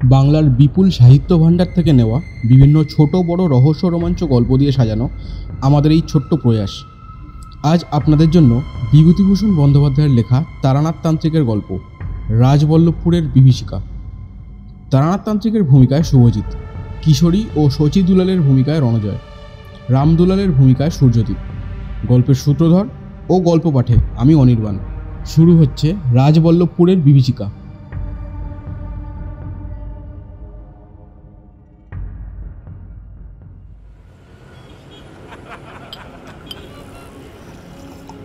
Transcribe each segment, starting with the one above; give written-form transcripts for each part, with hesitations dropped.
বাংলার বিপুল সাহিত্য ভাণ্ডার থেকে নেওয়া বিভিন্ন ছোট বড় রহস্য রোমাঞ্চ গল্প দিয়ে সাজানো আমাদের এই ছোট্ট প্রয়াস। আজ আপনাদের জন্য বিভূতিভূষণ বন্দ্যোপাধ্যায়ের লেখা তারানাথ তান্ত্রিকের গল্প রাজবল্লভপুরের বিভীষিকা। তারানাথ তান্ত্রিকের ভূমিকায় শুভজিৎ, কিশোরী ও শচী দুলালের ভূমিকায় রণজয়, রাম দুলালের ভূমিকায় সূর্যদীপ। গল্পের সূত্রধর ও গল্প পাঠে আমি অনির্বাণ। শুরু হচ্ছে রাজবল্লভপুরের বিভীষিকা।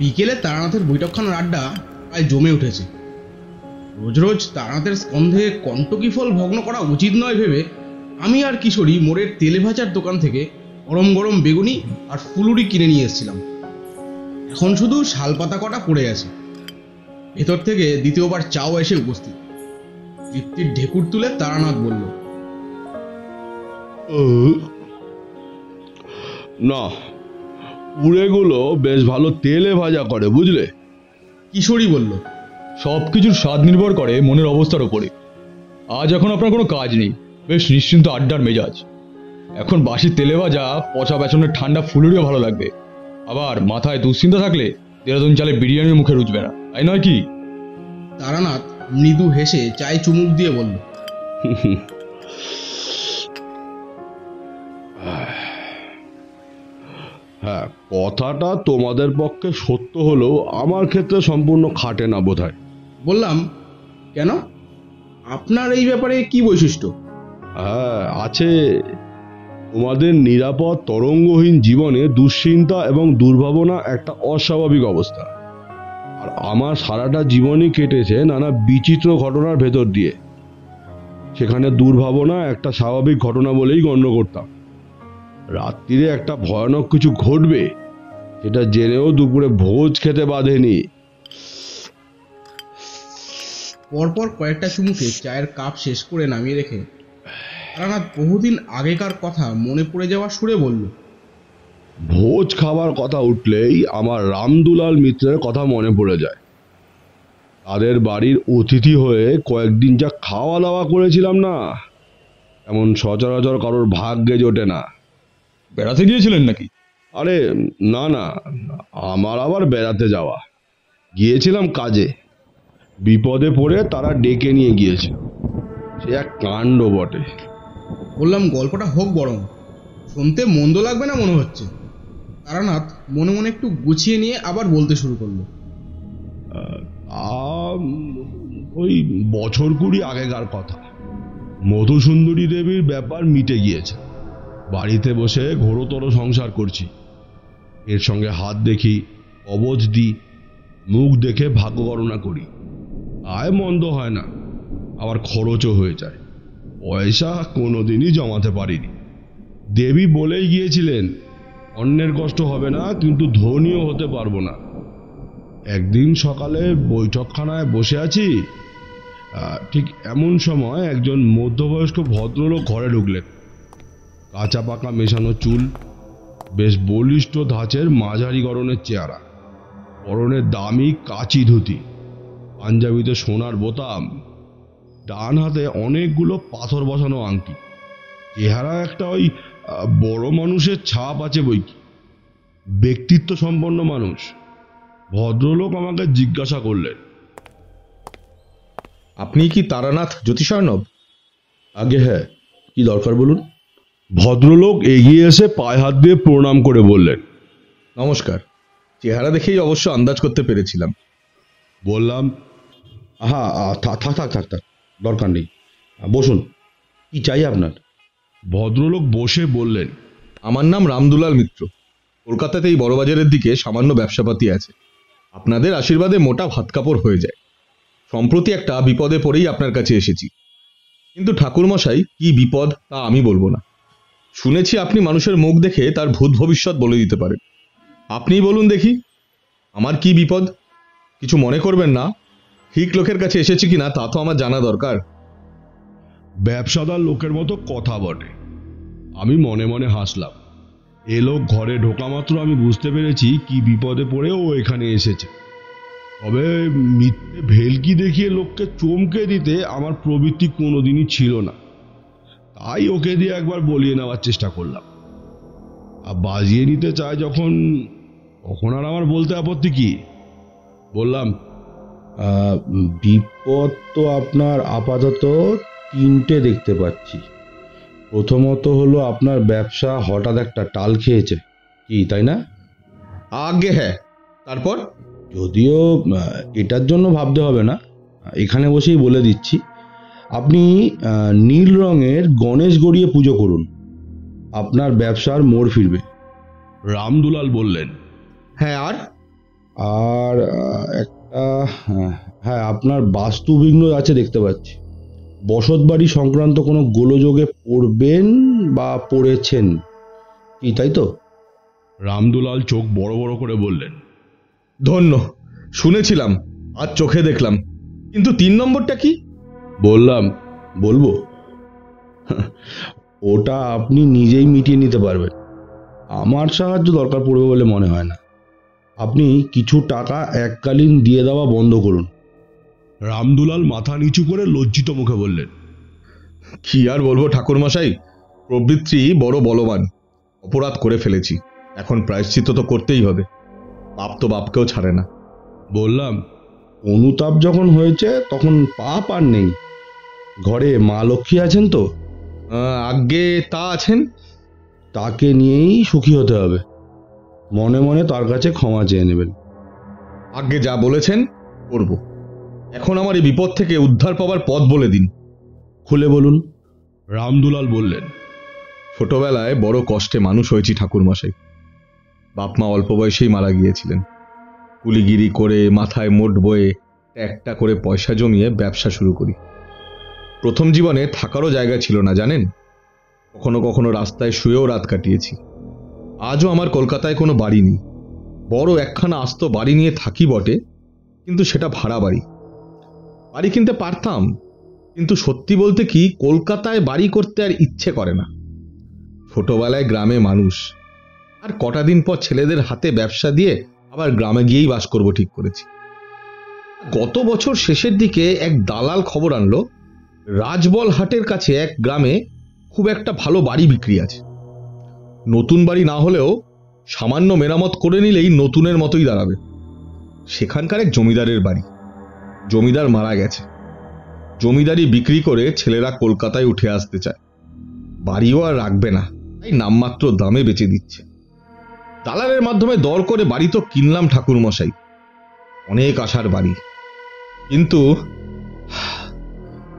বিকেলে তারানাথের বৈঠকখানার আড্ডা প্রায় জমে উঠেছে। রোজ রোজ তারানাথের স্কন্ধে কণ্টকি ফল ভগ্ন করা উচিত নয় ভেবে আমি আর কিশোরী মোড়ের তেলে ভাজার দোকান থেকে গরম গরম বেগুনি আর ফুলুরি কিনে নিয়ে এসেছিলাম। এখন শুধু শালপাতা কটা পড়ে আছে। ভেতর থেকে দ্বিতীয়বার চাও এসে উপস্থিত। তৃপ্তির ঢেকুর তুলে তারানাথ বলল, না, পুড়েগুলো বেশ ভালো তেলে ভাজা করে, বুঝলে? কিশোরী বলল, সবকিছুর স্বাদ নির্ভর করে মনের অবস্থার উপরে। আজ এখন আপনার কোনো কাজ নেই, বেশ নিশ্চিন্ত আড্ডার মেজাজ। এখন বাসি তেলে ভাজা পচা বেসনের ঠান্ডা ফুলুরিও ভালো লাগবে। আবার মাথায় দুশ্চিন্তা থাকলে দেরাদুন চালে বিরিয়ানির মুখে রুচবে না, তাই নয় কি? তারানাথ মৃদু হেসে চায়ে চুমুক দিয়ে বলল, হ্যাঁ, কথাটা তোমাদের পক্ষে সত্য হলেও আমার ক্ষেত্রে সম্পূর্ণ খাটে না বোধহয়। বললাম, কেন? আপনার এই ব্যাপারে কি বৈশিষ্ট্য? হ্যাঁ, আছে। তোমাদের নিরাপদ তরঙ্গহীন জীবনে দুশ্চিন্তা এবং দুর্ভাবনা একটা অস্বাভাবিক অবস্থা। আর আমার সারাটা জীবনই কেটেছে নানা বিচিত্র ঘটনার ভেতর দিয়ে। সেখানে দুর্ভাবনা একটা স্বাভাবিক ঘটনা বলেই গণ্য করতাম। রাত্রিরে একটা ভয়ানক কিছু ঘটবে সেটা জেনেও দুপুরে ভোজ খেতে বাঁধেনি। পরপর কয়েকটা চুমুকে চায়ের কাপ শেষ করে নামিয়ে রেখে তারানাথ বহুদিন আগেকার কথা মনে পড়ে যাওয়া সুরে বলল, ভোজ খাবার কথা উঠলেই আমার রামদুলাল মিত্রের কথা মনে পড়ে যায়। তাদের বাড়ির অতিথি হয়ে কয়েকদিন যা খাওয়া দাওয়া করেছিলাম না, এমন সচরাচর কারোর ভাগ্যে জোটে না। বেড়াতে গিয়েছিলেন নাকি? আরে না না, আমার আবার বেড়াতে যাওয়া? গিয়েছিলাম কাজে। বিপদে পড়ে তারা ডেকে নিয়ে গিয়েছিল। সে এক কাণ্ড বটে। বললাম, গল্পটা হোক বরং, শুনতে মন্দ লাগবে না মনে হচ্ছে। তারানাথ মনে মনে একটু গুছিয়ে নিয়ে আবার বলতে শুরু করলো, ওই বছর 20 আগেকার কথা। মধুসুন্দরী দেবীর ব্যাপার মিটে গিয়েছে। বাড়িতে বসে ঘোরতর সংসার করছি। এর সঙ্গে হাত দেখি, কবচ দিই, মুখ দেখে ভাগ্য গণনা করি। আয় মন্দ হয় না, আবার খরচও হয়ে যায়। পয়সা কোনোদিনই জমাতে পারিনি। দেবী বলেই গিয়েছিলেন, অন্যের কষ্ট হবে না, কিন্তু ধনীও হতে পারবো না। একদিন সকালে বৈঠকখানায় বসে আছি, ঠিক এমন সময় একজন মধ্যবয়স্ক ভদ্রলোক ঘরে ঢুকলেন। কাঁচা পাকা মেশানো চুল, বেশ বলিষ্ঠ ধাঁচের মাঝারি গড়নের চেহারা, পরনে দামি কাচি ধুতি, পাঞ্জাবিতে সোনার বোতাম, ডান হাতে অনেকগুলো পাথর বসানো আংটি। চেহারা একটা ওই বড় মানুষের ছাপ আছে বইকি। ব্যক্তিত্ব সম্পন্ন মানুষ। ভদ্রলোক আমাকে জিজ্ঞাসা করলেন, আপনি কি তারানাথ জ্যোতিষার্ণব? আগে হ্যাঁ, কি দরকার বলুন? ভদ্রলোক এগিয়ে এসে পায়ে হাত দিয়ে প্রণাম করে বললেন, নমস্কার। চেহারা দেখেই অবশ্য আন্দাজ করতে পেরেছিলাম। বললাম, হ্যাঁ থাক থাক থাক থাক, দরকার নেই, বসুন। কি চাই আপনার? ভদ্রলোক বসে বললেন, আমার নাম রামদুলাল মিত্র। কলকাতাতে এই বড়বাজারের দিকে সামান্য ব্যবসাপাতি আছে। আপনাদের আশীর্বাদে মোটা ভাত কাপড় হয়ে যায়। সম্প্রতি একটা বিপদে পড়েই আপনার কাছে এসেছি। কিন্তু ঠাকুরমশাই, কি বিপদ তা আমি বলবো না। শুনেছি আপনি মানুষের মুখ দেখে তার ভূত ভবিষ্যৎ বলে দিতে পারেন। আপনিই বলুন দেখি, আমার কি বিপদ? কিছু মনে করবেন না। ঠিক লোকের কাছে এসেছি কিনা তা তো আমার জানা দরকার। ব্যবসাদার লোকের মতো কথা বটে। আমি মনে মনে হাসলাম। এ লোক ঘরে ঢোকা মাত্র আমি বুঝতে পেরেছি কি বিপদে পড়ে ও এখানে এসেছে। তবে মিথ্যে ভেলকি দেখিয়ে লোককে চমকে দিতে আমার প্রবৃত্তি কোনোদিনই ছিল না। তাই ওকে দিয়ে একবার বলিয়ে নেওয়ার চেষ্টা করলাম। আর বাজিয়ে নিতে চায় যখন, তখন আর আমার বলতে আপত্তি কি? বললাম, বিপদ তো আপনার আপাতত তিনটে দেখতে পাচ্ছি। প্রথমত হলো আপনার ব্যবসা হঠাৎ একটা টাল খেয়েছে, কি তাই না? আগে হ্যাঁ, তারপর? যদিও এটার জন্য ভাবতে হবে না, এখানে বসেই বলে দিচ্ছি। আপনি নীল রঙের গণেশ গড়িয়ে পুজো করুন, আপনার ব্যবসার মোড় ফিরবে। রামদুলাল বললেন। হ্যাঁ, আর? আর একটা, হ্যাঁ, আপনার বাস্তুবিঘ্ন আছে দেখতে পাচ্ছি। বসতবাড়ি সংক্রান্ত কোনো গোলযোগে পড়বেন বা পড়েছেন, কি তাই তো? রামদুলাল চোখ বড় বড় করে বললেন। ধন্য, শুনেছিলাম, আজ চোখে দেখলাম, কিন্তু 3 নম্বরটা কি? বললাম, বলবো? ওটা আপনি নিজেই মিটিয়ে নিতে পারবেন, আমার সাহায্য দরকার পড়বে বলে মনে হয় না। আপনি কিছু টাকা এককালীন দিয়ে দেওয়া বন্ধ করুন। রামদুলাল মাথা নিচু করে লজ্জিত মুখে বললেন। কি আর বলবো ঠাকুরমশাই, প্রবৃত্তি বড় বলবান। অপরাধ করে ফেলেছি, এখন প্রায়শ্চিত্ত তো করতেই হবে। পাপ তো বাপকেও ছাড়ে না। বললাম, অনুতাপ যখন হয়েছে তখন পাপ আর নেই। ঘরে মা লক্ষ্মী আছেন তো? আগে তা আছেন। তাকে নিয়েই সুখী হতে হবে। মনে মনে তার কাছে ক্ষমা চেয়ে নেবেন। আগে যা বলেছেন করব। এখন আমার এই বিপদ থেকে উদ্ধার পাওয়ার পথ বলে দিন। খুলে বলুন। রামদুলাল বললেন। ছোটবেলায় বড় কষ্টে মানুষ হয়েছি ঠাকুরমশাই। বাপ মা অল্প বয়সেই মারা গিয়েছিলেন। কুলিগিরি করে মাথায় মোট বয়ে একটা করে পয়সা জমিয়ে ব্যবসা শুরু করি। প্রথম জীবনে থাকারও জায়গা ছিল না জানেন, কখনো কখনো রাস্তায় শুয়েও রাত কাটিয়েছি। আজও আমার কলকাতায় কোনো বাড়ি নেই। বড় একখানা আস্ত বাড়ি নিয়ে থাকি বটে, কিন্তু সেটা ভাড়া বাড়ি। বাড়ি কিনতে পারতাম, কিন্তু সত্যি বলতে কি কলকাতায় বাড়ি করতে আর ইচ্ছে করে না। ছোটবেলায় গ্রামে মানুষ, আর কটা দিন পর ছেলেদের হাতে ব্যবসা দিয়ে আবার গ্রামে গিয়েই বাস করব ঠিক করেছি। গত বছর শেষের দিকে এক দালাল খবর আনলো, রাজবল হাটের কাছে এক গ্রামে খুব একটা ভালো বাড়ি বিক্রি আছে। নতুন বাড়ি না হলেও সামান্য মেরামত করে নিলেই নতুনের মতোই দাঁড়াবে। সেখানকার এক জমিদারের বাড়ি। জমিদার মারা গেছে। জমিদারি বিক্রি করে ছেলেরা কলকাতায় উঠে আসতে চায়। বাড়িও আর রাখবে না, তাই নামমাত্র দামে বেচে দিচ্ছে। দালালের মাধ্যমে দর করে বাড়ি তো কিনলাম ঠাকুরমশাই, অনেক আশার বাড়ি, কিন্তু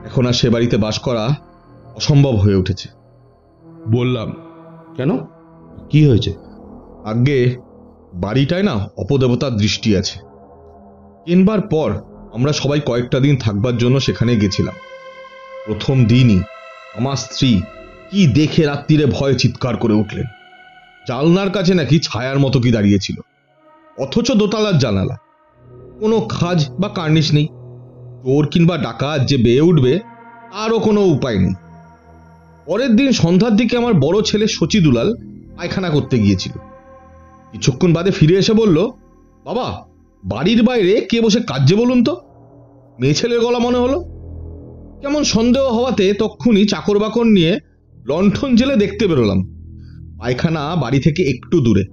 এখন আর সে বাড়িতে বাস করা অসম্ভব হয়ে উঠেছে। বললাম, কেন, কি হয়েছে? আগে বাড়িটায় না অপদেবতার দৃষ্টি আছে। কিনবার পর আমরা সবাই কয়েকটা দিন থাকবার জন্য সেখানে গেছিলাম। প্রথম দিনই আমার স্ত্রী কি দেখে রাত্রিরে ভয়ে চিৎকার করে উঠলেন। জানলার কাছে নাকি ছায়ার মতো কি দাঁড়িয়েছিল, অথচ দোতলার জানালা, কোনো খাজ বা কার্নিশ নেই। চোর কিংবা ডাকাত যে বেয়ে উঠবে তারও কোনো উপায় নেই। পরের দিন সন্ধ্যার দিকে আমার বড় ছেলে শচী দুলাল পায়খানা করতে গিয়েছিল। কিছুক্ষণ বাদে ফিরে এসে বলল, বাবা, বাড়ির বাইরে কে বসে কাঁদছে বলুন তো? মেয়ে ছেলের গলা মনে হলো। কেমন সন্দেহ হওয়াতে তক্ষুনি চাকর বাকর নিয়ে লণ্ঠন জেলে দেখতে বেরোলাম। পায়খানা বাড়ি থেকে একটু দূরে,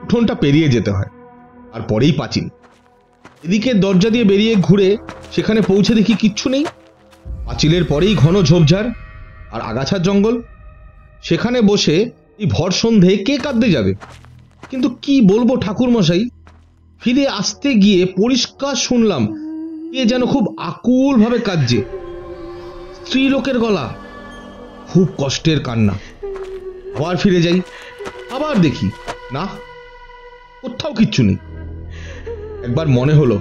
উঠোনটা পেরিয়ে যেতে হয়, আর পরেই পাঁচিল। এদিকে দরজা দিয়ে বেরিয়ে ঘুরে সেখানে পৌঁছে দেখি কিচ্ছু নেই। পাঁচিলের পরেই ঘন ঝোপঝাড় আর আগাছার জঙ্গল। সেখানে বসে এই ভর সন্ধে কে কাঁদতে যাবে? কিন্তু কি বলবো ঠাকুরমশাই, ফিরে আসতে গিয়ে পরিষ্কার শুনলাম কে যেন খুব আকুল ভাবে কাঁদছে। স্ত্রী লোকের গলা, খুব কষ্টের কান্না। আবার ফিরে যাই, আবার দেখি না, কোথাও কিচ্ছু নেই। একবার মনে হলো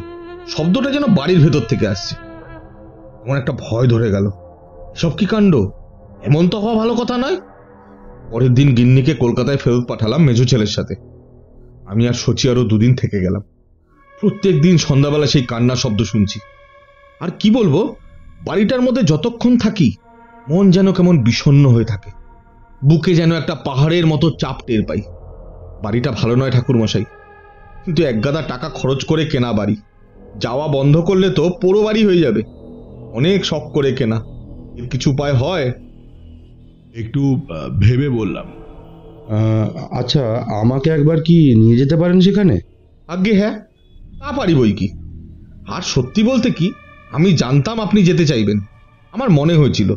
শব্দটা যেন বাড়ির ভেতর থেকে আসছে। এমন একটা ভয় ধরে গেল, সব কি কাণ্ড, এমন তো হওয়া ভালো কথা নয়। পরের দিন গিন্নিকে কলকাতায় ফেরত পাঠালাম মেজো ছেলের সাথে। আমি আর শচী আরো 2 দিন থেকে গেলাম। প্রত্যেক দিন সন্ধ্যাবেলা সেই কান্না শব্দ শুনছি। আর কি বলবো, বাড়িটার মধ্যে যতক্ষণ থাকি মন যেন কেমন বিষণ্ণ হয়ে থাকে, বুকে যেন একটা পাহাড়ের মতো চাপ টের পাই। বাড়িটা ভালো নয় ঠাকুরমশাই, কিন্তু 1 গাদা টাকা খরচ করে কেনা বাড়ি, যাওয়া বন্ধ করলে তো পোড়ো বাড়ি হয়ে যাবে। অনেক শখ করে কেনা, এর কিছু উপায় হয়? একটু ভেবে বললাম। আচ্ছা, আমাকে একবার কি নিয়ে যেতে পারেন সেখানে? আজ্ঞে হ্যাঁ, তা পারি বই কি। আর সত্যি বলতে কি, আমি জানতাম আপনি যেতে চাইবেন। আমার মনে হয়েছিল।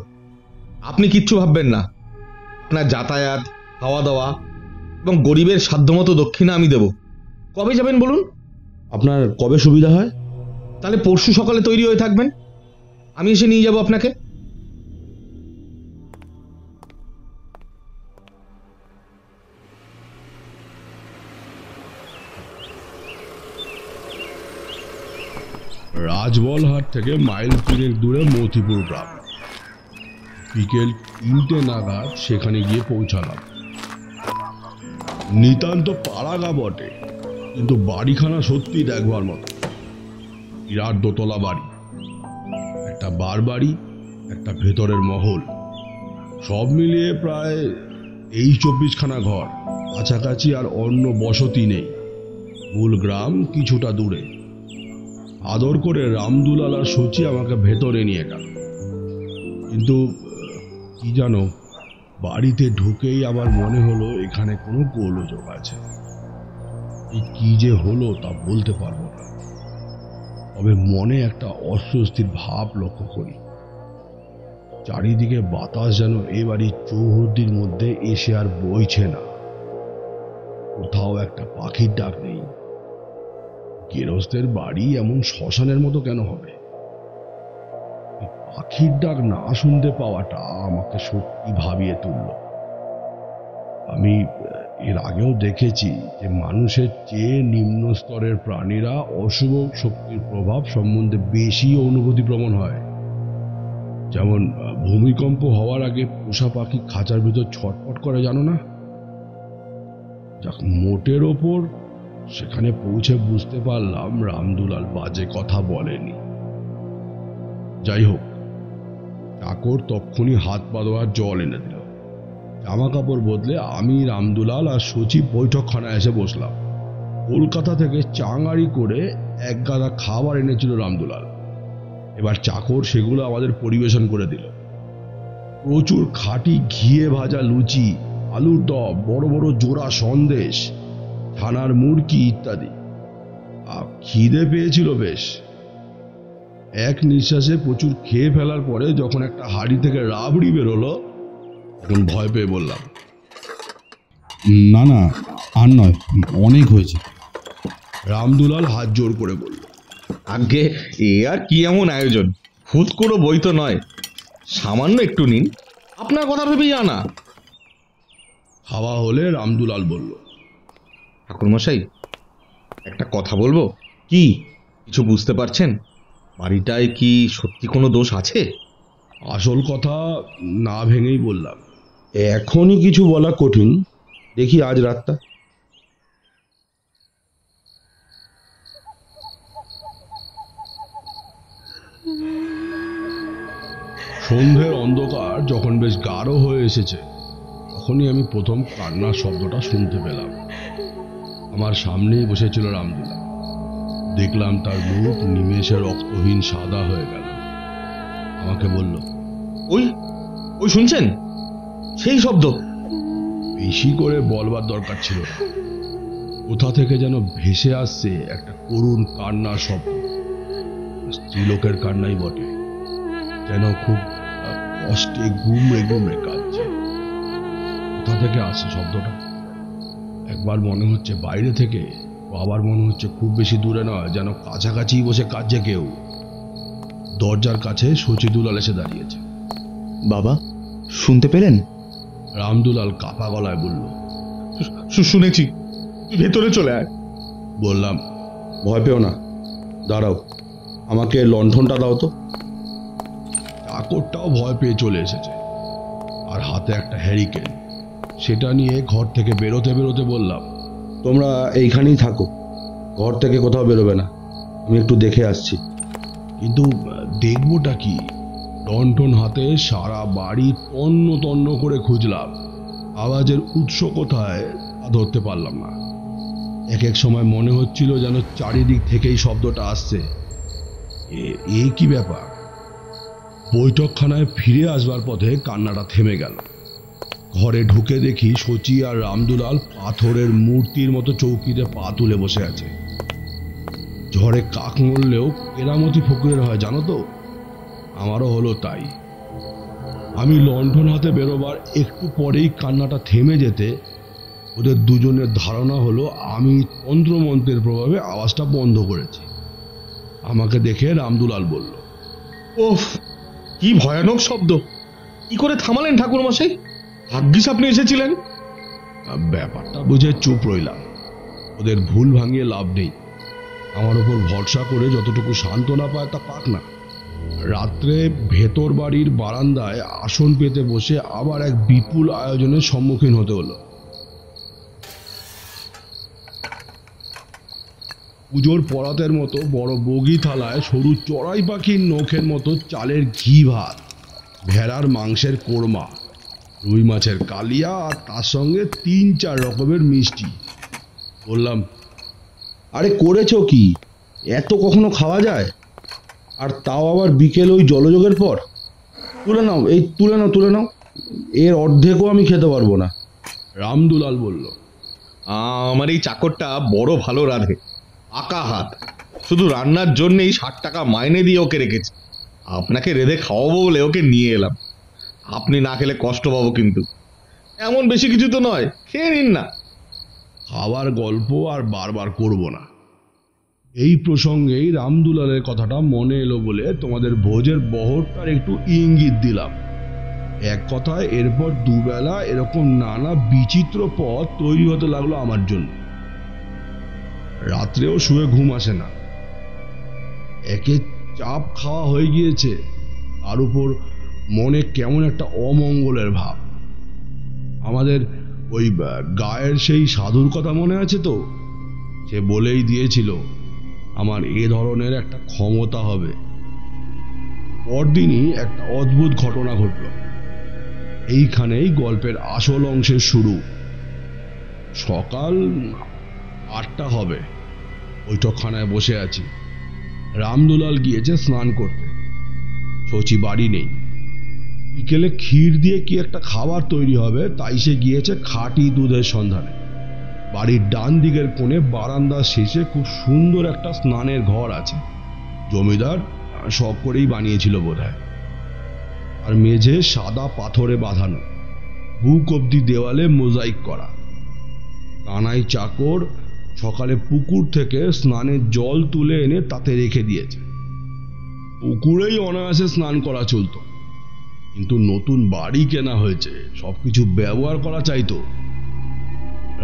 আপনি কিচ্ছু ভাববেন না। আপনার যাতায়াত, খাওয়া দাওয়া এবং গরিবের সাধ্যমতো দক্ষিণা আমি দেব। কবে যাবেন বলুন? আপনার কবে সুবিধা হয়? তাহলে পরশু সকালে তৈরি হয়ে থাকবেন, আমি এসে নিয়ে যাব আপনাকে। রাজবলহাট থেকে মাইল 3 দূরে মতিপুর গ্রাম। বিকেল 3টে নাগাদ সেখানে গিয়ে পৌঁছালাম। নিতান্ত পাড়াগা বটে, কিন্তু বাড়িখানা সত্যি দেখবার মতো। বিরাট দোতলা বাড়ি, একটা বার বাড়ি, একটা ভেতরের মহল, সব মিলিয়ে প্রায় 24খানা ঘর। কাছাকাছি আর অন্য বসতি নেই। মূল গ্রাম কিছুটা দূরে। আদর করে রামদুলাল আর সচি আমাকে ভেতরে নিয়ে গেল। কিন্তু কি জানো, বাড়িতে ঢুকেই আমার মনে হলো এখানে কোনো গোলযোগ আছে। এই কি যে হলো তা বলতে পারবো না, তবে মনে একটা অস্বস্তির ভাব লক্ষ্য করি। চারিদিকে বাতাস যেন এ বাড়ির চৌহদ্দির মধ্যে এসে আর বইছে না। কোথাও একটা পাখির ডাক নেই। গেরস্তের বাড়ি এমন শ্মশানের মতো কেন হবে? পাখির ডাক না শুনতে পাওয়াটা আমাকে সত্যি ভাবিয়ে তুলল। আমি এর আগেও দেখেছি যে মানুষের চেয়ে নিম্ন স্তরের প্রাণীরা অশুভ শক্তির প্রভাব সম্বন্ধে বেশি অনুভূতি প্রবণ হয়। যেমন ভূমিকম্প হওয়ার আগে পোষা পাখি খাঁচার ভিতর ছটফট করে, জানো না? যাক, মোটের ওপর সেখানে পৌঁছে বুঝতে পারলাম রামদুলাল বাজে কথা বলেনি। যাই হোক, চাকর তক্ষুনি হাত পা ধোয়ার জল এনে দিল। জামা কাপড় বদলে আমি, রামদুলাল আর সচিব বৈঠকখানায় এসে বসলাম। কলকাতা থেকে চাঙারি করে এক গাদা খাবার এনেছিল রামদুলাল। এবার চাকর সেগুলো আমাদের পরিবেশন করে দিল। প্রচুর খাঁটি ঘিয়ে ভাজা লুচি, আলুর দম, বড় বড় জোড়া সন্দেশ, ছানার মুড়কি ইত্যাদি। খিদে পেয়েছিল বেশ। এক নিঃশ্বাসে প্রচুর খেয়ে ফেলার পরে যখন একটা হাড়ি থেকে রাবড়ি বেরোলো, তখন ভয় পেয়ে বললাম, না না, আর নয়, অনেক হয়েছে। রামদুলাল হাত জোর করে বলল, আজ্ঞে এ আর কি এমন আয়োজন? হুট কোনো বই তো নয়, সামান্য একটু নিন, আপনার কথা ভেবেই আনা। খাওয়া হলে রামদুলাল বলল, ঠাকুরমশাই, একটা কথা বলবো। কি? কিছু বুঝতে পারছেন? বাড়িটায় কি সত্যি কোনো দোষ আছে? আসল কথা না ভেঙেই বললাম, এখনই কিছু বলা কঠিন, দেখি আজ রাতটা। সন্ধ্যের অন্ধকার যখন বেশ গাঢ় হয়ে এসেছে, তখনই আমি প্রথম কান্নার শব্দটা শুনতে পেলাম। আমার সামনেই বসেছিল রামদুলাল। দেখলাম তার মুখ নিমেষে রক্তহীন সাদা হয়ে গেল। আমাকে বলল, ওই ওই শুনছেন? সেই শব্দ। বেশি করে বলবার দরকার ছিল না। কোথা থেকে যেন ভেসে আসছে একটা করুণ কান্নার শব্দ। স্ত্রীলোকের কান্নাই বটে, যেন খুব কষ্টে গুমড়ে গুমড়ে কাঁদছে। কোথা থেকে আসছে শব্দটা? একবার মনে হচ্ছে বাইরে থেকে, আবার মনে হচ্ছে খুব বেশি দূরে নয়, যেন কাছাকাছি বসে কাঁদছে কেউ। দরজার কাছে সচিদুলাল এসে দাঁড়িয়েছে। বাবা, শুনতে পেলেন? রামদুলাল কাপা গলায় বলল, শুনেছি, তুই ভেতরে চলে আয়। বললাম, ভয় পেও না, দাঁড়াও, আমাকে লণ্ঠনটা দাও তো। চাকরটাও ভয় পেয়ে চলে এসেছে, আর হাতে একটা হ্যারিকেন। সেটা নিয়ে ঘর থেকে বেরোতে বেরোতে বললাম, তোমরা এইখানেই থাকো, ঘর থেকে কোথাও বেরোবে না, আমি একটু দেখে আসছি। কিন্তু দেখবোটা কি? লণ্ঠন হাতে সারা বাড়ি তন্ন তন্ন করে খুঁজলাম। আওয়াজের উৎস কোথায় তা ধরতে পারলাম না। এক এক সময় মনে হচ্ছিল যেন চারিদিক থেকেই শব্দটা আসছে। এ কি ব্যাপার? বৈঠকখানায় ফিরে আসবার পথে কান্নাটা থেমে গেল। ঘরে ঢুকে দেখি সচি আর রামদুলাল পাথরের মূর্তির মতো চৌকিতে পা তুলে বসে আছে। ঝড়ে কাক মরলেও কেরামতি ফকিরের হয়, জানো তো? আমারও হলো তাই। আমি লণ্ঠন হাতে বেরোবার একটু পরেই কান্নাটা থেমে যেতে ওদের দুজনের ধারণা হলো আমি তন্ত্রমন্ত্রের প্রভাবে আওয়াজটা বন্ধ করেছি। আমাকে দেখে রামদুলাল বলল, ওফ, কি ভয়ানক শব্দ! কি করে থামালেন ঠাকুরমশাই? ভাগ্যিস আপনি এসেছিলেন। ব্যাপারটা বুঝে চুপ রইলাম। ওদের ভুল ভাঙিয়ে লাভ নেই। আমার উপর ভরসা করে যতটুকু সান্ত্বনা পায় তা পাক না। রাত্রে ভেতর বাড়ির বারান্দায় আসন পেতে বসে আবার এক বিপুল আয়োজনের সম্মুখীন হতে হলো। পুজোর পরাতের মতো বড় বগি থালায় সরু চড়াই পাখির নখের মতো চালের ঘি ভাত, ভেড়ার মাংসের কোরমা, রুই মাছের কালিয়া আর তার সঙ্গে 3-4 রকমের মিষ্টি। বললাম, আরে করেছো কি? এত কখনো খাওয়া যায়? আর তাও আবার বিকেল ওই জলযোগের পর? তুলে নাও, এই তুলে নাও। এর অর্ধেকও আমি খেতে পারবো না। রামদুলাল বলল, আমার এই চাকরটা বড় ভালো রাঁধে, পাকা হাত। শুধু রান্নার জন্যেই 60 টাকা মাইনে দিয়ে ওকে রেখেছি। আপনাকে রেঁধে খাওয়াবো বলে ওকে নিয়ে এলাম। আপনি না খেলে কষ্ট পাবো কিন্তু। এমন বেশি কিছু তো নয়, খেয়ে নিন না। খাবার গল্প আর বারবার করব না। এই প্রসঙ্গেই রামদুলালের কথাটা মনে এলো বলে তোমাদের ভোজের বহরটার একটু ইঙ্গিত দিলাম। এক কথায় এরপর দুবেলা এরকম নানা বিচিত্র পদ তৈরি হতে লাগলো আমার জন্য। রাত্রেও শুয়ে ঘুম আসে না। একে চাপ খাওয়া হয়ে গিয়েছে, তার উপর মনে কেমন একটা অমঙ্গলের ভাব। আমাদের ওই গায়ের সেই সাধুর কথা মনে আছে তো? সে বলেই দিয়েছিল আমার এ ধরনের একটা ক্ষমতা হবে। পরদিনই একটা অদ্ভুত ঘটনা ঘটল। এইখানেই গল্পের আসল অংশের শুরু। সকাল 8টা হবে, বৈঠকখানায় বসে আছি। রামদুলাল গিয়েছে স্নান করতে, শচী বাড়ি নেই। বিকেলে ক্ষীর দিয়ে কি একটা খাবার তৈরি হবে, তাই সে গিয়েছে খাঁটি দুধের সন্ধানে। বাড়ির ডান দিকের কোণে বারান্দার শেষে খুব সুন্দর একটা স্নানের ঘর আছে। জমিদার শখ করেই বানিয়েছিল বোধহয়। আর মেঝে সাদা পাথরে বাঁধানো, বুক অব্দি দেওয়ালে মোজাইক করা। কানাই চাকর সকালে পুকুর থেকে স্নানের জল তুলে এনে তাতে রেখে দিয়েছে। পুকুরেই অনায়াসে স্নান করা চলত, কিন্তু নতুন বাড়ি কেনা হয়েছে, সবকিছু ব্যবহার করা চাইতো।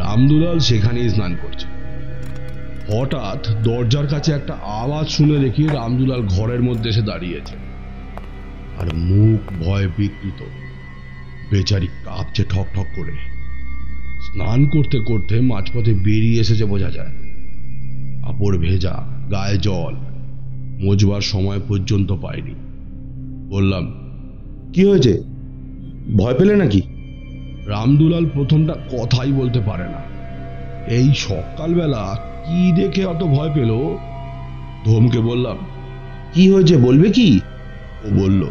রামদুলাল সেখানেই স্নান করছে। হঠাৎ দরজার কাছে একটা আওয়াজ শুনে দেখি রামদুলাল ঘরের মধ্যে এসে দাঁড়িয়েছে, আর মুখ ভয় বিকৃত। বেচারি কাঁপছে ঠক ঠক করে। স্নান করতে করতে মাঝপথে বেরিয়ে এসেছে বোঝা যায়। কাপড় ভেজা, গায়ে জল, মোজবার সময় পর্যন্ত পায়নি। বললাম, কি হয়েছে? ভয় পেলে নাকি? রামদুলাল প্রথমটা কথাই বলতে পারে না। এই সকালবেলা কি দেখে অত ভয় পেল? ধমকে বললাম, কি হয়েছে বলবে কি? ও বলল,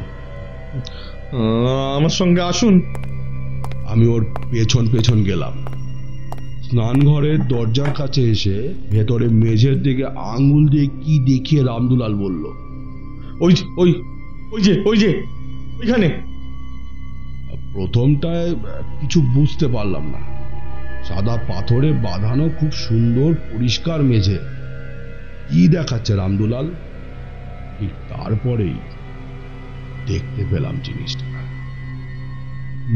আমার সঙ্গে আসুন। আমি ওর পেছন পেছন গেলাম। স্নানঘরের দরজার কাছে এসে ভেতরে মেঝের দিকে আঙ্গুল দিয়ে কি দেখিয়ে রামদুলাল বলল, ওই ওই ওই যে ওইখানে। প্রথমটায় কিছু বুঝতে পারলাম না। সাদা পাথরে বাঁধানো খুব সুন্দর পরিষ্কার মেঝে। কি দেখাচ্ছে রামদুলাল? ঠিক তারপরেই দেখতে পেলাম জিনিসটা।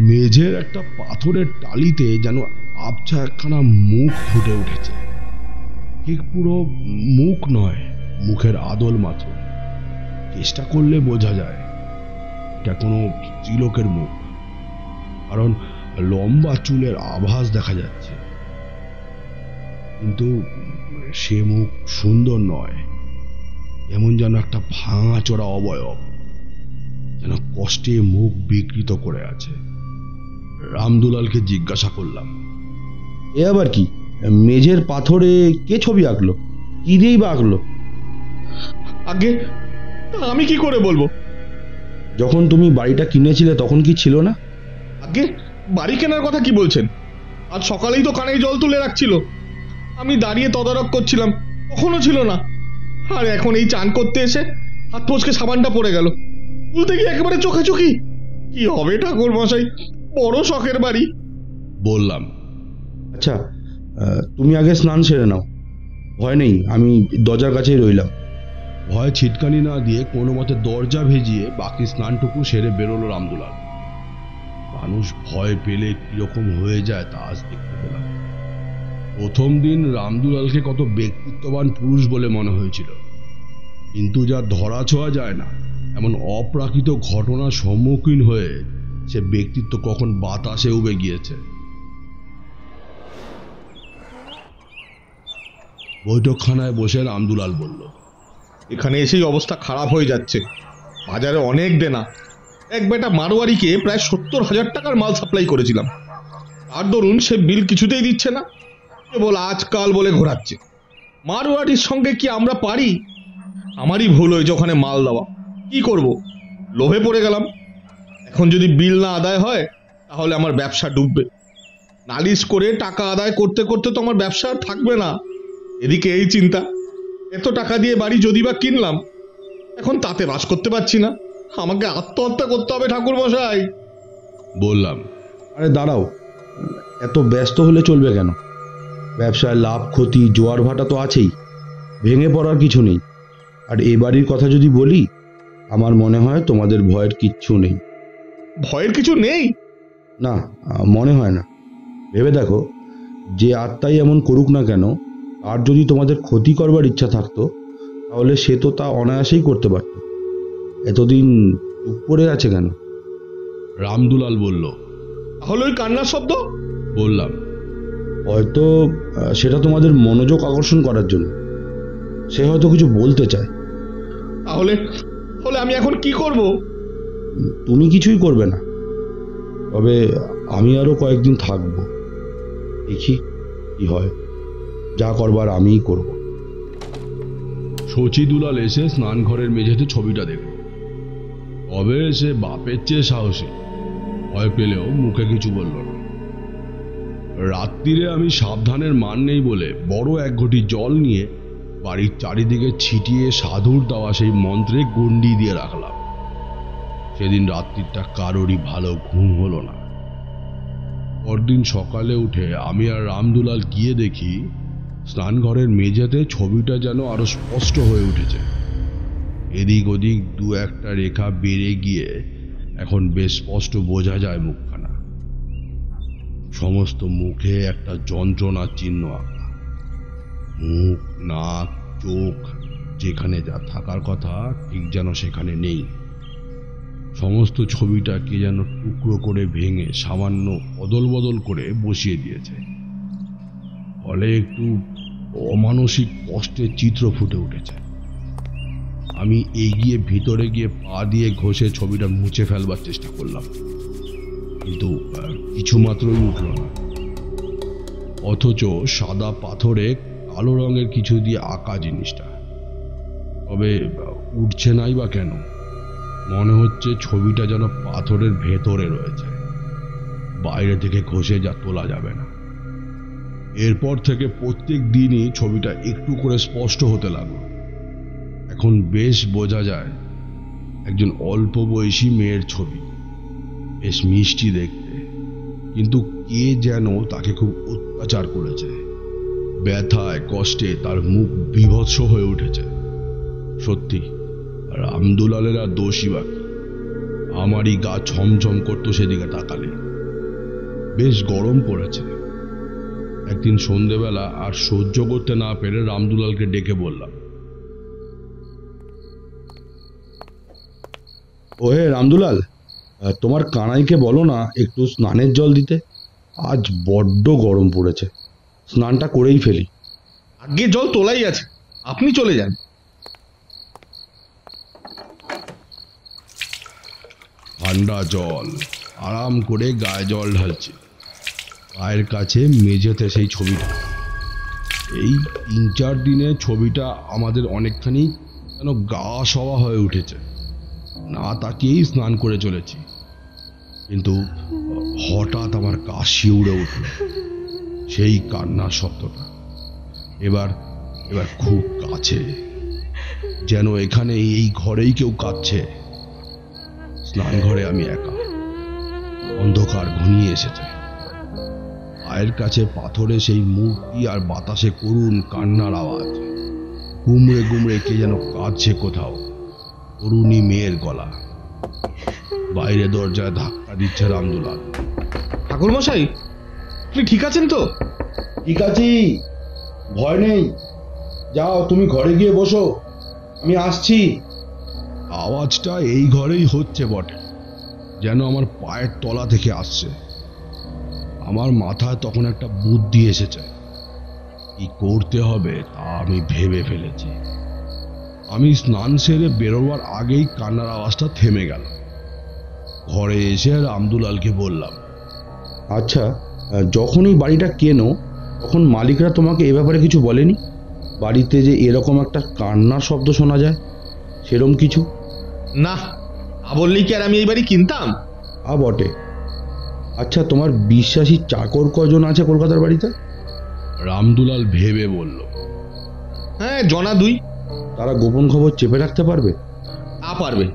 মেঝের একটা পাথরের টালিতে যেন আবছা একখানা মুখ ফুটে উঠেছে। ঠিক পুরো মুখ নয়, মুখের আদল মাত্র। চেষ্টা করলে বোঝা যায় এটা কোনো স্ত্রীলোকের মুখ, কারণ লম্বা চুলের আভাস দেখা যাচ্ছে। কিন্তু সে মুখ সুন্দর নয়, এমন যেন একটা ভাঙাচোরা অবয়ব, যেন কষ্টে মুখ বিকৃত করে আছে। রামদুলালকে জিজ্ঞাসা করলাম, এ আবার কি? মেঝের পাথরে কে ছবি আঁকলো? কি দিয়েই বা আঁকলো? আগে আমি কি করে বলবো? যখন তুমি বাড়িটা কিনেছিলে তখন কি ছিল না? আগে বাড়ি কেনার কথা কি বলছেন? আজ সকালেই তো কানে জল তুলে রাখছিল, আমি দাঁড়িয়ে তদারক করছিলাম, কখনো ছিল না। আর এখন এই চান করতে এসে হাত ফসকে সাবানটা পড়ে গেল, তুলতে গিয়ে একেবারে চোখাচোখি। কি হবে ঠাকুর মশাই, বড় শখের বাড়ি। বললাম, আচ্ছা, তুমি আগে স্নান সেরে নাও, ভয় নেই, আমি দরজার কাছেই রইলাম। ভয় ছিটকানি না দিয়ে কোনো মতে দরজা ভেজিয়ে বাকি স্নানটুকু সেরে বেরোলো রামদুলাল। মানুষ ভয় পেলে কিরকম হয়ে যায় তা আজ দেখতে পেলাম। প্রথম দিন রামদুলালকে কত ব্যক্তিত্ববান পুরুষ বলে মনে হয়েছিল, কিন্তু যা ধরা ছোঁয়া যায় না এমন অপ্রাকৃত ঘটনার সম্মুখীন হয়ে সে ব্যক্তিত্ব কখন বাতাসে উবে গিয়েছে। বৈঠকখানায় বসে রামদুলাল বলল, এখানে এসেই অবস্থা খারাপ হয়ে যাচ্ছে। বাজারে অনেক দেনা। এক বেটা মারোয়ারিকে প্রায় 70,000 টাকার মাল সাপ্লাই করেছিলাম, তার দরুন সে বিল কিছুতেই দিচ্ছে না, কেবল আজকাল বলে ঘোরাচ্ছে। মারোয়ারির সঙ্গে কি আমরা পারি? আমারই ভুল হয়েছে ওখানে মাল দেওয়া। কি করব, লোভে পড়ে গেলাম। এখন যদি বিল না আদায় হয় তাহলে আমার ব্যবসা ডুববে। নালিশ করে টাকা আদায় করতে করতে তো আমার ব্যবসা আর থাকবে না। এদিকে এই চিন্তা, এত টাকা দিয়ে বাড়ি যদি বা কিনলাম, এখন তাতে বাস করতে পারছি না। আমাকে আত্মহত্যা করতে হবে ঠাকুর মশাই। বললাম, আরে দাঁড়াও, এত ব্যস্ত হলে চলবে কেন? ব্যবসায় লাভ ক্ষতি জোয়ার ভাটা তো আছেই, ভেঙে পড়ার কিছু নেই। আর এ বাড়ির কথা যদি বলি, আমার মনে হয় তোমাদের ভয়ের কিচ্ছু নেই। ভয়ের কিছু নেই? না, মনে হয় না। ভেবে দেখো, যে আত্মাই এমন করুক না কেন, আর যদি তোমাদের ক্ষতি করবার ইচ্ছা থাকতো তাহলে সে তো তা অনায়াসেই করতে পারত। এতদিন চুপ করে আছে কেন? রামদুলাল বলল। তাহলে ওই কান্নার শব্দ? বললাম, হয়তো সেটা তোমাদের মনোযোগ আকর্ষণ করার জন্য। সে হয়তো কিছু বলতে চায়। তাহলে তাহলে আমি এখন কি করব? তুমি কিছুই করবে না, তবে আমি আরো কয়েকদিন থাকবো, দেখি কি হয়। যা করবার আমিই করব। শচীদুলাল এসে স্নানঘরের মেঝেতে ছবিটা দেখল। তবে সে বাপের চেয়ে সাহসী, ভয় পেলেও মুখে কিছু বলল না। রাত্রিরে আমি সাবধানের মান নেই বলে বড় এক ঘটি জল নিয়ে বাড়ির চারিদিকে ছিটিয়ে সাধুর দেওয়া সেই মন্ত্রে গণ্ডি দিয়ে রাখলাম। সেদিন রাত্রিটা কারোরই ভালো ঘুম হলো না। পরদিন সকালে উঠে আমি আর রামদুলাল গিয়ে দেখি স্নানঘরের মেঝেতে ছবিটা যেন আরো স্পষ্ট হয়ে উঠেছে। এদিক ওদিক দু একটা রেখা বেড়ে গিয়ে এখন বেশ স্পষ্ট বোঝা যায় মুখখানা। সমস্ত মুখে একটা যন্ত্রণার চিহ্ন আঁকা। মুখ, নাক, চোখ যেখানে যা থাকার কথা ঠিক যেন সেখানে নেই। সমস্ত ছবিটা কে যেন টুকরো করে ভেঙে সামান্য অদল বদল করে বসিয়ে দিয়েছে। ফলে একটু অমানসিক কষ্টের চিত্র ফুটে উঠেছে। আমি এগিয়ে ভিতরে গিয়ে পা দিয়ে ঘষে ছবিটা মুছে ফেলবার চেষ্টা করলাম, কিন্তু কিছুমাত্রই উঠল না। অথচ সাদা পাথরে কালো রঙের কিছু দিয়ে আঁকা জিনিসটা, তবে উঠছে নাই বা কেন? মনে হচ্ছে ছবিটা যেন পাথরের ভেতরে রয়েছে, বাইরে থেকে ঘষে যা তোলা যাবে না। এরপর থেকে প্রত্যেক দিনই ছবিটা একটু করে স্পষ্ট হতে লাগলো। এখন বেশ বোঝা যায় একজন অল্প বয়সী মেয়ের ছবি, বেশ মিষ্টি দেখতে, কিন্তু কে যেন তাকে খুব অত্যাচার করেছে। ব্যথায় কষ্টে তার মুখ বিভৎস হয়ে উঠেছে। সত্যি রামদুলালের আর দোষী বাকি। আমারই গা ছমছম করতো সেদিকে তাকালে। বেশ গরম পড়েছে। একদিন সন্ধেবেলা আর সহ্য করতে না পেরে রামদুলালকে ডেকে বললাম, ওহে রামদুলাল, তোমার কানাইকে বলো না একটু স্নানের জল দিতে। আজ বড্ড গরম পড়েছে, স্নানটা করেই ফেলি। আগে জল তোলাই আছে, আপনি চলে যান। ঠান্ডা জল আরাম করে গায়ে জল ঢালছে। পায়ের কাছে মেঝেতে সেই ছবিটা। এই 3-4 দিনে ছবিটা আমাদের অনেকখানি যেন গা সওয়া হয়ে উঠেছে। না তাকিয়েই স্নান করে চলেছি। কিন্তু হঠাৎ আমার গা শিউড়ে উঠল সেই কান্নার শব্দটা। এবার এবার খুব কাছে, যেন এখানে এই ঘরেই কেউ কাঁদছে। স্নান ঘরে আমি একা, অন্ধকার ঘনিয়ে এসেছে। পায়ের কাছে পাথরে সেই মূর্তি আর বাতাসে করুণ কান্নার আওয়াজ। গুমড়ে গুমড়ে কে যেন কাঁদছে কোথাও, তরুণী মেয়ের গলা। বাইরে দরজায় ধাক্কা দিচ্ছে রামদুলাল। ঠাকুর মশাই, আপনি ঠিক আছেন তো? ঠিক আছি, ভয় নেই। যাও তুমি ঘরে গিয়ে বসো, আমি আসছি। আওয়াজটা এই ঘরেই হচ্ছে বটে, যেন আমার পায়ের তলা থেকে আসছে। আমার মাথায় তখন একটা বুদ্ধি এসেছে। কি করতে হবে তা আমি ভেবে ফেলেছি। আমি স্নান সেরে বেরোবার আগেই কান্নার আওয়াজটা থেমে গেল। ঘরে এসে রামদুলালকে বললাম, আচ্ছা, যখন এই বাড়িটা কেনো তখন মালিকরা তোমাকে এ ব্যাপারে কিছু বলেনি? বাড়িতে যে এরকম একটা কান্নার শব্দ শোনা যায়, সেরকম কিছু? না, বললেই কি আর আমি এই বাড়ি কিনতাম? বটে। আচ্ছা, তোমার বিশ্বাসী চাকর কজন আছে কলকাতার বাড়িতে? রামদুলাল ভেবে বলল, হ্যাঁ, জনা 2। তারা গোপন খবর চেপে রাখতে পারবে? তা পারবে,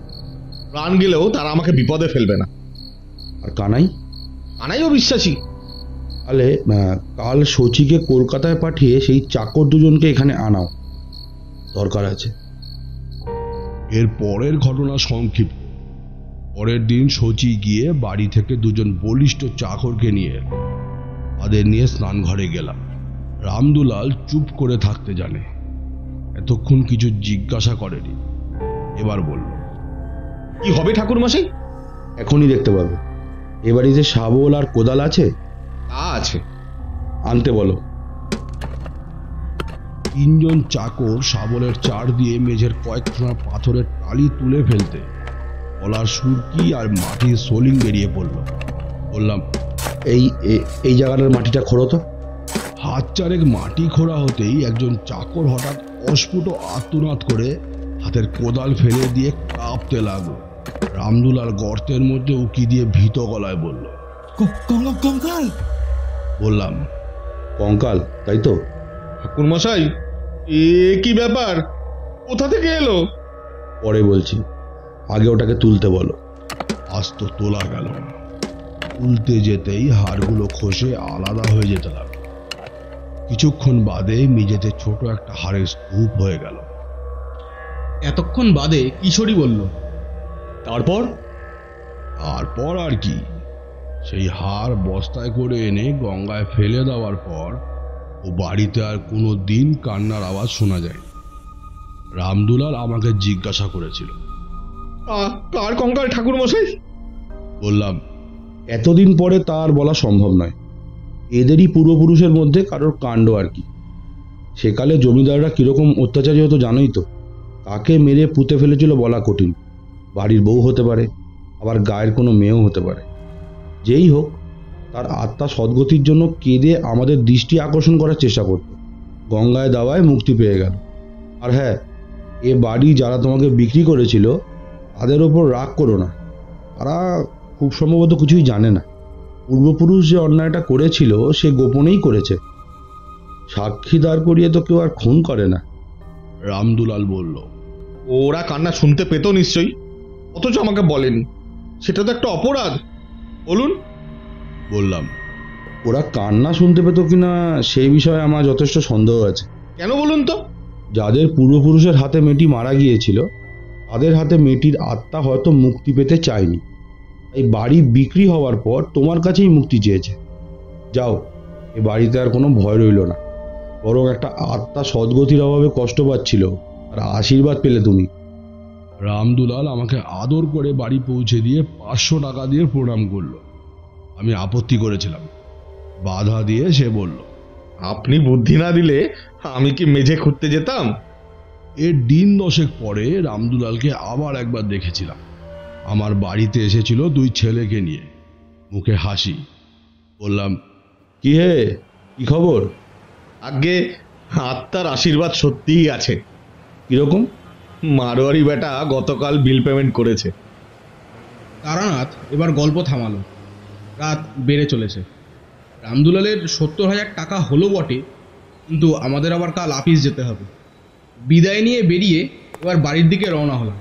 প্রাণ গেলেও তারা আমাকে বিপদে ফেলবে না। আর কানাই? কানাইও বিশ্বাসী। তাহলে কাল শচীকে কলকাতায় পাঠিয়ে সেই চাকর দুজনকে এখানে আনাও, দরকার আছে। এর পরের ঘটনা সংক্ষিপ্ত। পরের দিন শচী গিয়ে বাড়ি থেকে 2জন বলিষ্ঠ চাকরকে নিয়ে এল। তাদের নিয়ে স্নান ঘরে গেলাম। রামদুলাল চুপ করে থাকতে জানে, এতক্ষণ কিছু জিজ্ঞাসা করেনি। এবার বলল, কি হবে ঠাকুর মশাই? এখনই দেখতে পাবে। এ বাড়িতে শাবল আর কোদাল আছে? তা আছে। আনতে বলো। 3জন চাকর শাবলের চার দিয়ে মেঝের কয়েকখানা পাথরের টালি তুলে ফেলতে গলার সুরকি আর মাটির সোলিং বেরিয়ে পড়ল। বললাম, এই জায়গাটার মাটিটা খোঁড়ো তো। হাত চারেক মাটি খোঁড়া হতেই একজন চাকর হঠাৎ অস্ফুট আর্তনাদ করে হাতের কোদাল ফেলে দিয়ে কাঁপতে লাগলো। রামদুলাল গর্তের মধ্যে উকি দিয়ে ভীত গলায় বলল, কঙ্কাল। বললাম, কঙ্কাল, তাই তো? ঠাকুর মশাই, এ কি ব্যাপার? কোথা থেকে এলো? পরে বলছি, আগে ওটাকে তুলতে বলো। আজ তো তোলা গেল না। তুলতে যেতেই হাড়গুলো খসে আলাদা হয়ে যেতে লাগলো। কিছুক্ষণ বাদে মেঝেতে ছোট একটা হাড়ের স্তূপ হয়ে গেল। এতক্ষণ বাদে কিশোরী বলল, তারপর? তারপর আর কি, সেই হাড় বস্তায় করে এনে গঙ্গায় ফেলে দেওয়ার পর ও বাড়িতে আর কোনো দিন কান্নার আওয়াজ শোনা যায়। রামদুলাল আমাকে জিজ্ঞাসা করেছিল, কার কঙ্কাল ঠাকুর মশাই? বললাম, এতদিন পরে তার বলা সম্ভব নয়। এদেরই পূর্বপুরুষের মধ্যে কারোর কাণ্ড আর কি। সেকালে জমিদাররা কিরকম অত্যাচারী হতো জানোই তো। কাকে মেরে পুঁতে ফেলেছিল বলা কঠিন। বাড়ির বউ হতে পারে, আবার গায়ের কোনো মেয়েও হতে পারে। যেই হোক, তার আত্মা সদ্গতির জন্য কেঁদে আমাদের দৃষ্টি আকর্ষণ করার চেষ্টা করত। গঙ্গায় দাওয়ায় মুক্তি পেয়ে গেল। আর হ্যাঁ, এ বাড়ি যারা তোমাকে বিক্রি করেছিল তাদের ওপর রাগ করো না। তারা খুব সম্ভবত কিছুই জানে না। পূর্বপুরুষ যে অন্যায়টা করেছিল সে গোপনেই করেছে। সাক্ষী দাঁড় করিয়ে তো কেউ আর খুন করে না। রামদুলাল বলল, ওরা কান্না শুনতে পেত নিশ্চয়ই, অথচ আমাকে বলেনি। সেটা তো একটা অপরাধ। বলুন। বললাম, ওরা কান্না শুনতে পেত কিনা সেই বিষয়ে আমার যথেষ্ট সন্দেহ আছে। কেন বলুন তো? যাদের পূর্বপুরুষের হাতে মেয়েটি মারা গিয়েছিল তাদের হাতে মেয়েটির আত্মা হয়তো মুক্তি পেতে চায়নি। এই বাড়ি বিক্রি হওয়ার পর তোমার কাছেই মুক্তি চেয়েছে। যাও, এ বাড়িতে আর কোনো ভয় রইল না। বরং একটা আত্মা সদ্গতির অভাবে কষ্ট পাচ্ছিল, আর আশীর্বাদ পেলে তুমি। রামদুলাল আমাকে আদর করে বাড়ি পৌঁছে দিয়ে 500 টাকা দিয়ে প্রণাম করলো। আমি আপত্তি করেছিলাম। বাধা দিয়ে সে বলল, আপনি বুদ্ধি না দিলে আমি কি মেঝে খুঁড়তে যেতাম? এর দিন 10 পরে রামদুলালকে আবার একবার দেখেছিলাম। আমার বাড়িতে এসেছিল 2 ছেলেকে নিয়ে, মুখে হাসি। বললাম, কি হে, কি খবর? আগে আত্মার আশীর্বাদ সত্যিই আছে। কিরকম? মারোয়ারি বেটা গতকাল বিল পেমেন্ট করেছে। তারানাথ এবার গল্প থামালো। রাত বেড়ে চলেছে। রামদুলালের 70,000 টাকা হলো বটে, কিন্তু আমাদের আবার কাল আপিস যেতে হবে। বিদায় নিয়ে বেরিয়ে এবার বাড়ির দিকে রওনা হলাম।